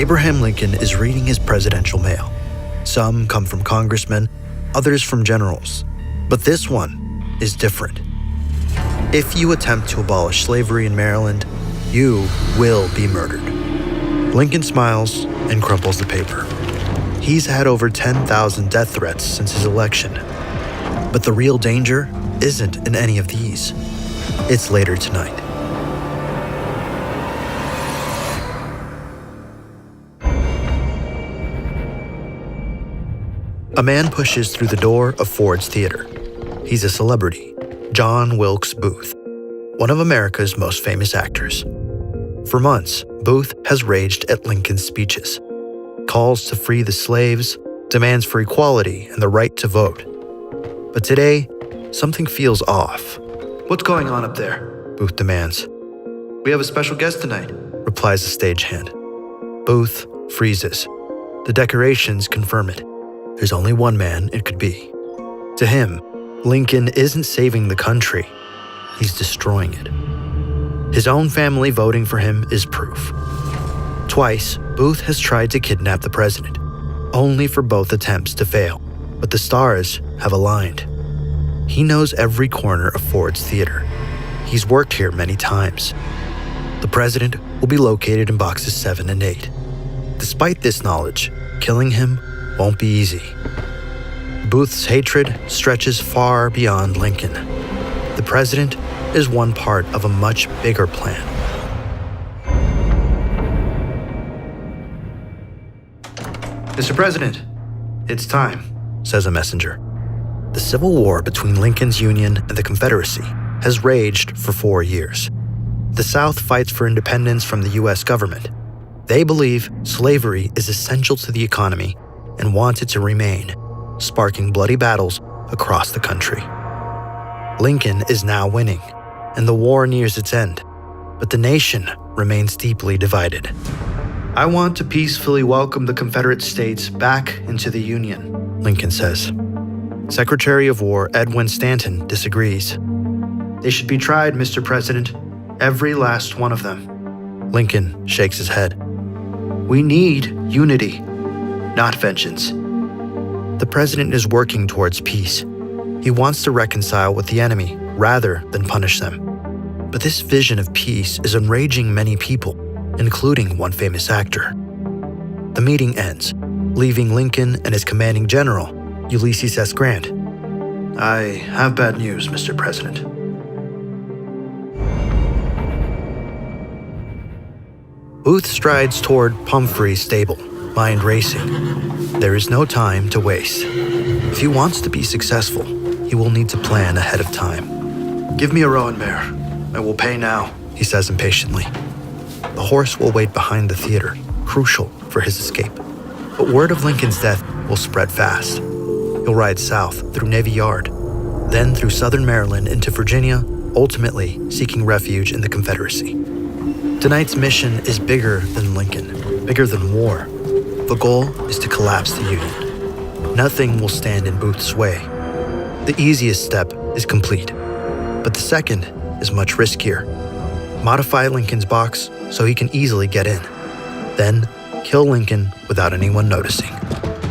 Abraham Lincoln is reading his presidential mail. Some come from congressmen, others from generals. But this one is different. If you attempt to abolish slavery in Maryland, you will be murdered. Lincoln smiles and crumples the paper. He's had over 10,000 death threats since his election. But the real danger isn't in any of these. It's later tonight. A man pushes through the door of Ford's Theater. He's a celebrity, John Wilkes Booth, one of America's most famous actors. For months, Booth has raged at Lincoln's speeches. Calls to free the slaves, demands for equality and the right to vote. But today, something feels off. "What's going on up there?" Booth demands. "We have a special guest tonight," replies the stagehand. Booth freezes. The decorations confirm it. There's only one man it could be. To him, Lincoln isn't saving the country. He's destroying it. His own family voting for him is proof. Twice, Booth has tried to kidnap the president, only for both attempts to fail. But the stars have aligned. He knows every corner of Ford's Theater. He's worked here many times. The president will be located in boxes 7 and 8. Despite this knowledge, killing him won't be easy. Booth's hatred stretches far beyond Lincoln. The president is one part of a much bigger plan. "Mr. President, it's time," says a messenger. The Civil War between Lincoln's Union and the Confederacy has raged for 4 years. The South fights for independence from the U.S. government. They believe slavery is essential to the economy and want it to remain, sparking bloody battles across the country. Lincoln is now winning, and the war nears its end, but the nation remains deeply divided. "I want to peacefully welcome the Confederate States back into the Union," Lincoln says. Secretary of War Edwin Stanton disagrees. "They should be tried, Mr. President, every last one of them." Lincoln shakes his head. "We need unity, not vengeance." The president is working towards peace. He wants to reconcile with the enemy rather than punish them. But this vision of peace is enraging many people, including one famous actor. The meeting ends, leaving Lincoln and his commanding general, Ulysses S. Grant. "I have bad news, Mr. President." Booth strides toward Pumphrey's stable, mind racing. There is no time to waste. If he wants to be successful, he will need to plan ahead of time. "Give me a roan mare. I will pay now," he says impatiently. The horse will wait behind the theater, crucial for his escape. But word of Lincoln's death will spread fast. He'll ride south through Navy Yard, then through southern Maryland into Virginia, ultimately seeking refuge in the Confederacy. Tonight's mission is bigger than Lincoln, bigger than war. The goal is to collapse the Union. Nothing will stand in Booth's way. The easiest step is complete, but the second is much riskier. Modify Lincoln's box so he can easily get in. Then, kill Lincoln without anyone noticing.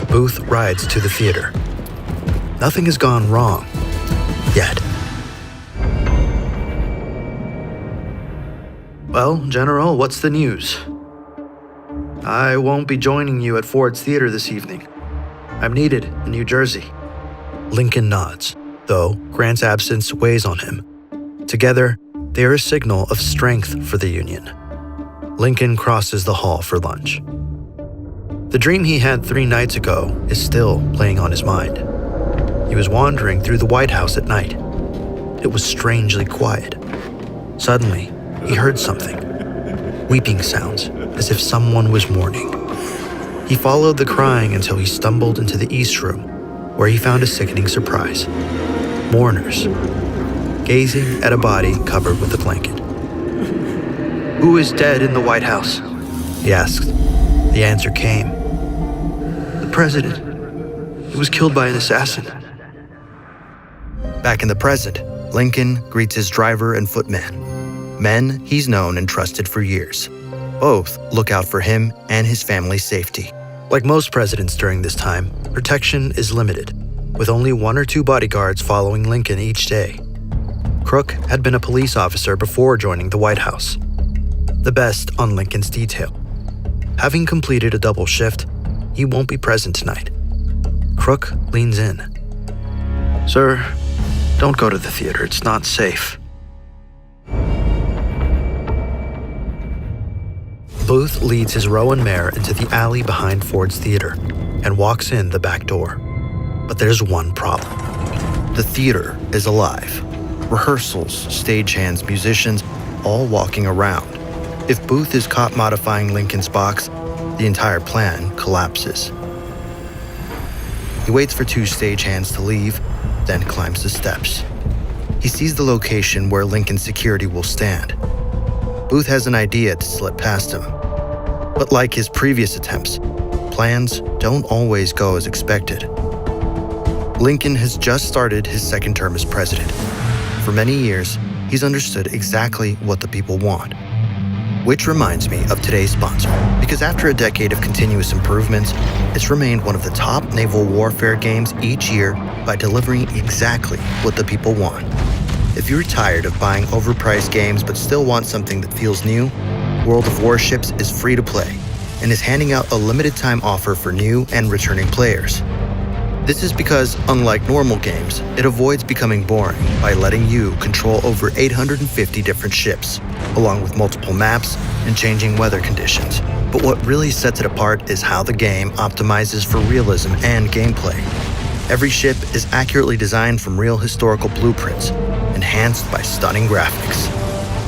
Booth rides to the theater. Nothing has gone wrong. Yet. "Well, General, what's the news?" "I won't be joining you at Ford's Theater this evening. I'm needed in New Jersey." Lincoln nods, though Grant's absence weighs on him. Together, they are a signal of strength for the Union. Lincoln crosses the hall for lunch. The dream he had 3 nights ago is still playing on his mind. He was wandering through the White House at night. It was strangely quiet. Suddenly, he heard something. Weeping sounds, as if someone was mourning. He followed the crying until he stumbled into the East Room, where he found a sickening surprise. Mourners, gazing at a body covered with a blanket. "Who is dead in the White House?" he asked. The answer came. "The president. He was killed by an assassin." Back in the present, Lincoln greets his driver and footman, men he's known and trusted for years. Both look out for him and his family's safety. Like most presidents during this time, protection is limited, with only 1 or 2 bodyguards following Lincoln each day. Crook had been a police officer before joining the White House, the best on Lincoln's detail. Having completed a double shift, he won't be present tonight. Crook leans in. Sir, don't go to the theater. It's not safe. Booth leads his roan mare into the alley behind Ford's theater and walks in the back door. But there's one problem. The theater is alive. Rehearsals, stagehands, musicians, all walking around. If Booth is caught modifying Lincoln's box, the entire plan collapses. He waits for 2 stagehands to leave, then climbs the steps. He sees the location where Lincoln's security will stand. Booth has an idea to slip past him. But like his previous attempts, plans don't always go as expected. Lincoln has just started his second term as president. For many years, he's understood exactly what the people want. Which reminds me of today's sponsor, because after a decade of continuous improvements, it's remained one of the top naval warfare games each year by delivering exactly what the people want. If you're tired of buying overpriced games but still want something that feels new, World of Warships is free to play and is handing out a limited time offer for new and returning players. This is because, unlike normal games, it avoids becoming boring by letting you control over 850 different ships, along with multiple maps and changing weather conditions. But what really sets it apart is how the game optimizes for realism and gameplay. Every ship is accurately designed from real historical blueprints, enhanced by stunning graphics.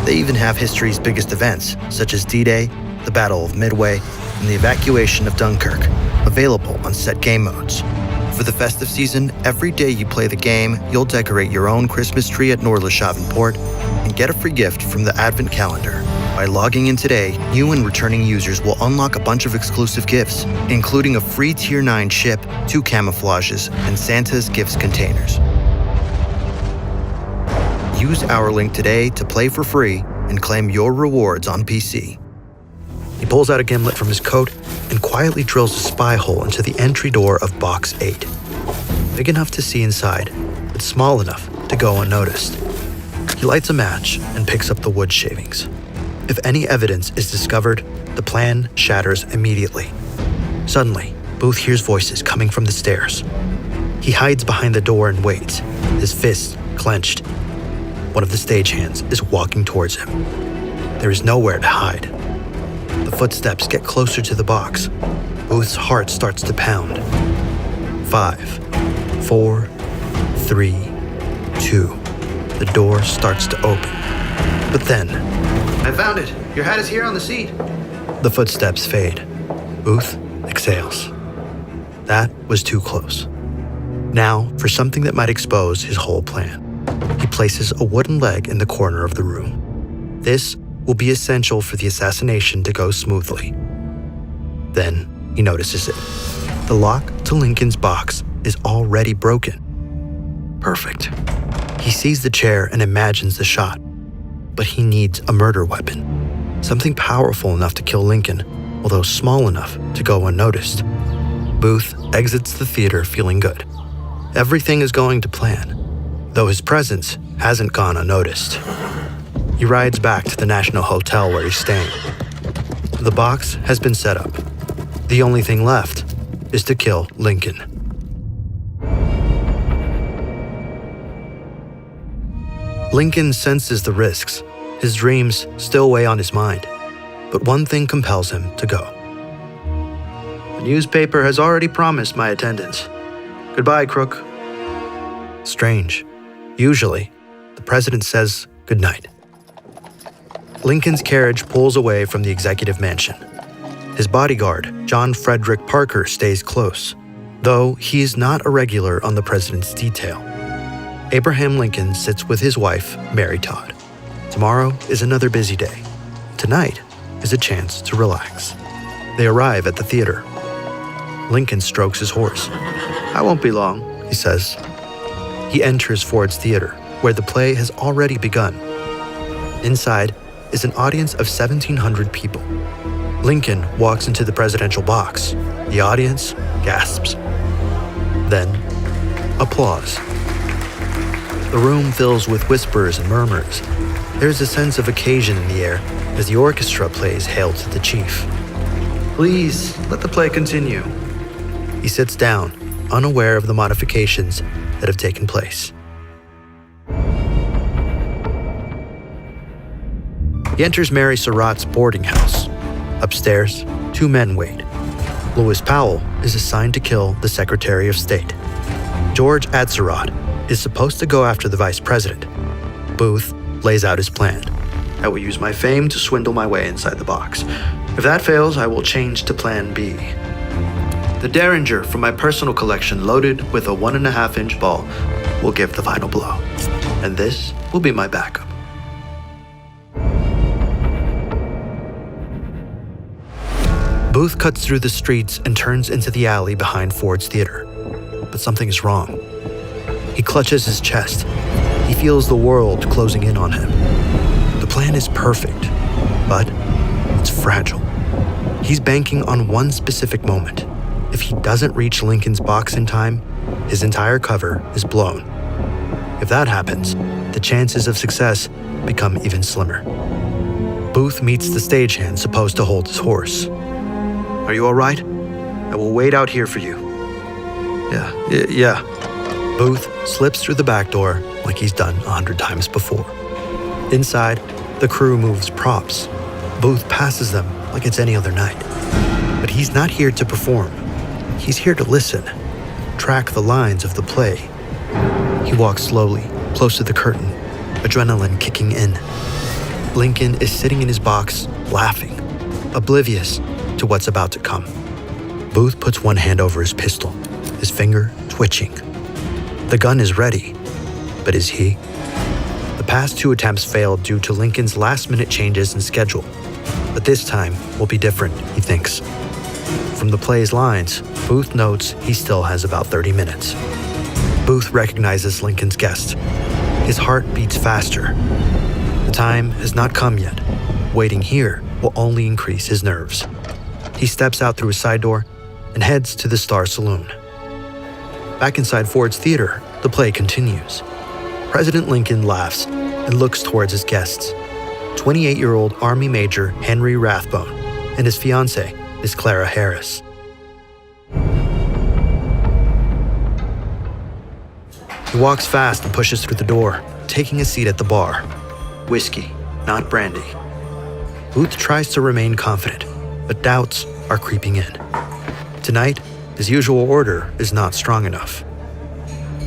They even have history's biggest events, such as D-Day, the Battle of Midway, and the evacuation of Dunkirk, available on set game modes. For the festive season, every day you play the game, you'll decorate your own Christmas tree at Noordlishaven Port and get a free gift from the Advent calendar. By logging in today, new and returning users will unlock a bunch of exclusive gifts, including a free Tier 9 ship, 2 camouflages, and Santa's gifts containers. Use our link today to play for free and claim your rewards on PC. He pulls out a gimlet from his coat and quietly drills a spy hole into the entry door of Box 8. Big enough to see inside, but small enough to go unnoticed. He lights a match and picks up the wood shavings. If any evidence is discovered, the plan shatters immediately. Suddenly, Booth hears voices coming from the stairs. He hides behind the door and waits, his fists clenched. One of the stagehands is walking towards him. There is nowhere to hide. The footsteps get closer to the box. Booth's heart starts to pound. 5, 4, 3, 2. The door starts to open. But then, I found it. Your hat is here on the seat. the footsteps fade. Booth exhales. That was too close. Now, for something that might expose his whole plan. He places a wooden leg in the corner of the room. This will be essential for the assassination to go smoothly. Then he notices it. The lock to Lincoln's box is already broken. Perfect. He sees the chair and imagines the shot. But he needs a murder weapon. Something powerful enough to kill Lincoln, although small enough to go unnoticed. Booth exits the theater feeling good. Everything is going to plan, though his presence hasn't gone unnoticed. He rides back to the National Hotel where he's staying. The box has been set up. The only thing left is to kill Lincoln. Lincoln senses the risks. His dreams still weigh on his mind. But one thing compels him to go. The newspaper has already promised my attendance. Goodbye, Crook. Strange. Usually, the president says goodnight. Lincoln's carriage pulls away from the executive mansion. His bodyguard, John Frederick Parker, stays close, though he is not a regular on the president's detail. Abraham Lincoln sits with his wife, Mary Todd. Tomorrow is another busy day. Tonight is a chance to relax. They arrive at the theater. Lincoln strokes his horse. I won't be long, He says. He enters Ford's theater, where the play has already begun. Inside, is an audience of 1,700 people. Lincoln walks into the presidential box. The audience gasps. Then, applause. The room fills with whispers and murmurs. There's a sense of occasion in the air as the orchestra plays Hail to the Chief. Please, let the play continue. He sits down, unaware of the modifications that have taken place. He enters Mary Surratt's boarding house. Upstairs, 2 men wait. Louis Powell is assigned to kill the Secretary of State. George Atzerodt is supposed to go after the Vice President. Booth lays out his plan. I will use my fame to swindle my way inside the box. If that fails, I will change to Plan B. The Derringer from my personal collection loaded with a 1.5-inch ball will give the final blow. And this will be my backup. Booth cuts through the streets and turns into the alley behind Ford's Theater. But something is wrong. He clutches his chest. He feels the world closing in on him. The plan is perfect, but it's fragile. He's banking on one specific moment. If he doesn't reach Lincoln's box in time, his entire cover is blown. If that happens, the chances of success become even slimmer. Booth meets the stagehand supposed to hold his horse. Are you all right? I will wait out here for you. Yeah. Booth slips through the back door like he's done 100 times before. Inside, the crew moves props. Booth passes them like it's any other night. But he's not here to perform. He's here to listen, track the lines of the play. He walks slowly, close to the curtain, adrenaline kicking in. Lincoln is sitting in his box, laughing, oblivious to what's about to come. Booth puts one hand over his pistol, his finger twitching. The gun is ready, but is he? The past 2 attempts failed due to Lincoln's last-minute changes in schedule. But this time will be different, he thinks. From the play's lines, Booth notes he still has about 30 minutes. Booth recognizes Lincoln's guest. His heart beats faster. The time has not come yet. Waiting here will only increase his nerves. He steps out through a side door and heads to the Star Saloon. Back inside Ford's Theater, the play continues. President Lincoln laughs and looks towards his guests. 28-year-old Army Major Henry Rathbone and his fiancée, Miss Clara Harris. He walks fast and pushes through the door, taking a seat at the bar. Whiskey, not brandy. Booth tries to remain confident, but doubts are creeping in. Tonight, his usual order is not strong enough.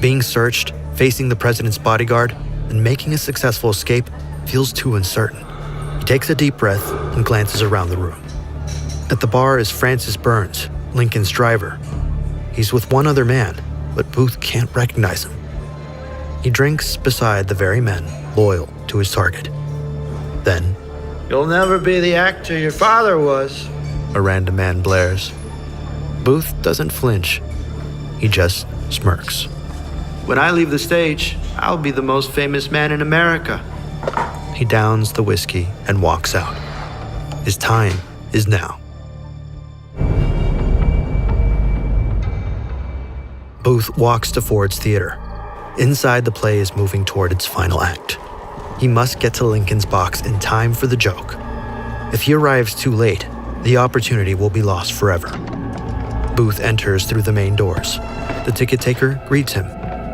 Being searched, facing the president's bodyguard, and making a successful escape feels too uncertain. He takes a deep breath and glances around the room. At the bar is Francis Burns, Lincoln's driver. He's with one other man, but Booth can't recognize him. He drinks beside the very men loyal to his target. Then, You'll never be the actor your father was, a random man blares. Booth doesn't flinch. He just smirks. When I leave the stage, I'll be the most famous man in America. He downs the whiskey and walks out. His time is now. Booth walks to Ford's Theater. Inside, the play is moving toward its final act. He must get to Lincoln's box in time for the joke. If he arrives too late, the opportunity will be lost forever. Booth enters through the main doors. The ticket taker greets him.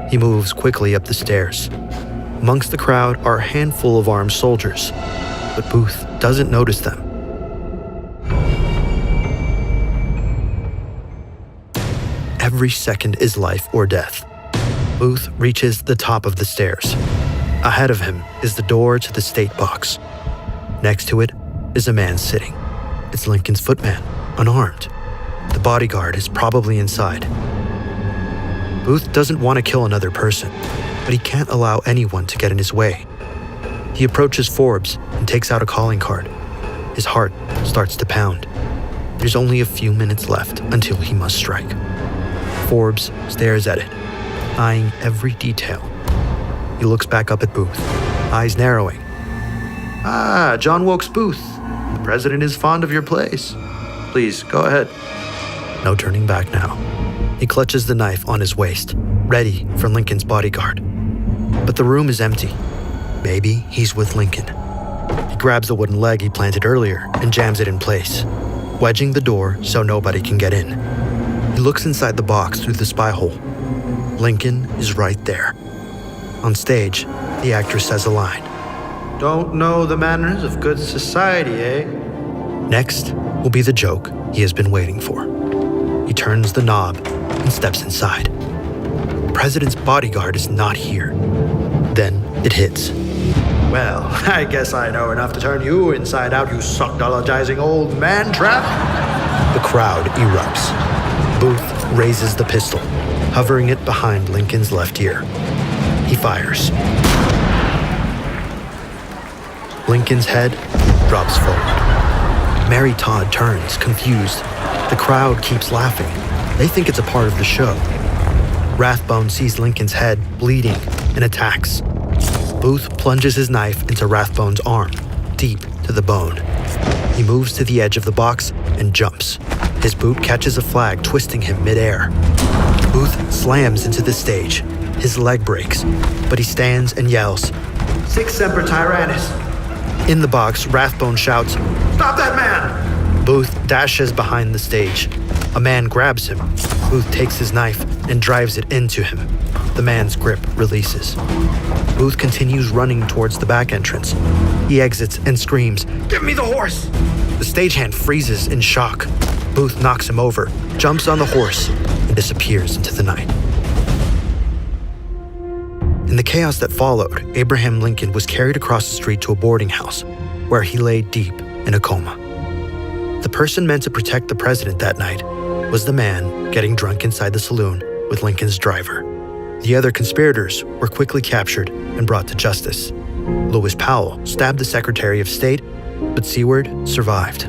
He moves quickly up the stairs. Amongst the crowd are a handful of armed soldiers, but Booth doesn't notice them. Every second is life or death. Booth reaches the top of the stairs. Ahead of him is the door to the state box. Next to it is a man sitting. It's Lincoln's footman, unarmed. The bodyguard is probably inside. Booth doesn't want to kill another person, but he can't allow anyone to get in his way. He approaches Forbes and takes out a calling card. His heart starts to pound. There's only a few minutes left until he must strike. Forbes stares at it, eyeing every detail. He looks back up at Booth, eyes narrowing. Ah, John Wilkes Booth. The president is fond of your place. Please, go ahead. No turning back now. He clutches the knife on his waist, ready for Lincoln's bodyguard. But the room is empty. Maybe he's with Lincoln. He grabs the wooden leg he planted earlier and jams it in place, wedging the door so nobody can get in. He looks inside the box through the spy hole. Lincoln is right there. On stage, the actress says a line. Don't know the manners of good society, eh? Next will be the joke he has been waiting for. He turns the knob and steps inside. The president's bodyguard is not here. Then it hits. Well, I guess I know enough to turn you inside out, you suckdologizing old man trap. The crowd erupts. Booth raises the pistol, hovering it behind Lincoln's left ear. He fires. Lincoln's head drops forward. Mary Todd turns, confused. The crowd keeps laughing. They think it's a part of the show. Rathbone sees Lincoln's head bleeding and attacks. Booth plunges his knife into Rathbone's arm, deep to the bone. He moves to the edge of the box and jumps. His boot catches a flag, twisting him midair. Booth slams into the stage. His leg breaks, but he stands and yells, Sic semper tyrannis. In the box, Rathbone shouts, Stop that man! Booth dashes behind the stage. A man grabs him. Booth takes his knife and drives it into him. The man's grip releases. Booth continues running towards the back entrance. He exits and screams, Give me the horse! The stagehand freezes in shock. Booth knocks him over, jumps on the horse, and disappears into the night. In the chaos that followed, Abraham Lincoln was carried across the street to a boarding house, where he lay deep in a coma. The person meant to protect the president that night was the man getting drunk inside the saloon with Lincoln's driver. The other conspirators were quickly captured and brought to justice. Lewis Powell stabbed the Secretary of State, but Seward survived.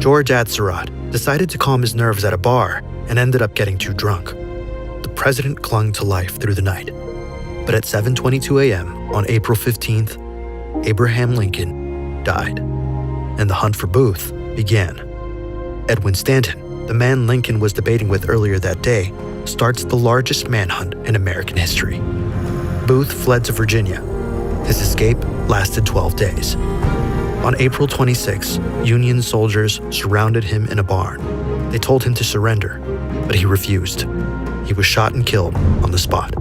George Atzerodt decided to calm his nerves at a bar and ended up getting too drunk. The president clung to life through the night. But at 7:22 a.m. on April 15th, Abraham Lincoln died, and the hunt for Booth began. Edwin Stanton, the man Lincoln was debating with earlier that day, starts the largest manhunt in American history. Booth fled to Virginia. His escape lasted 12 days. On April 26, Union soldiers surrounded him in a barn. They told him to surrender, but he refused. He was shot and killed on the spot.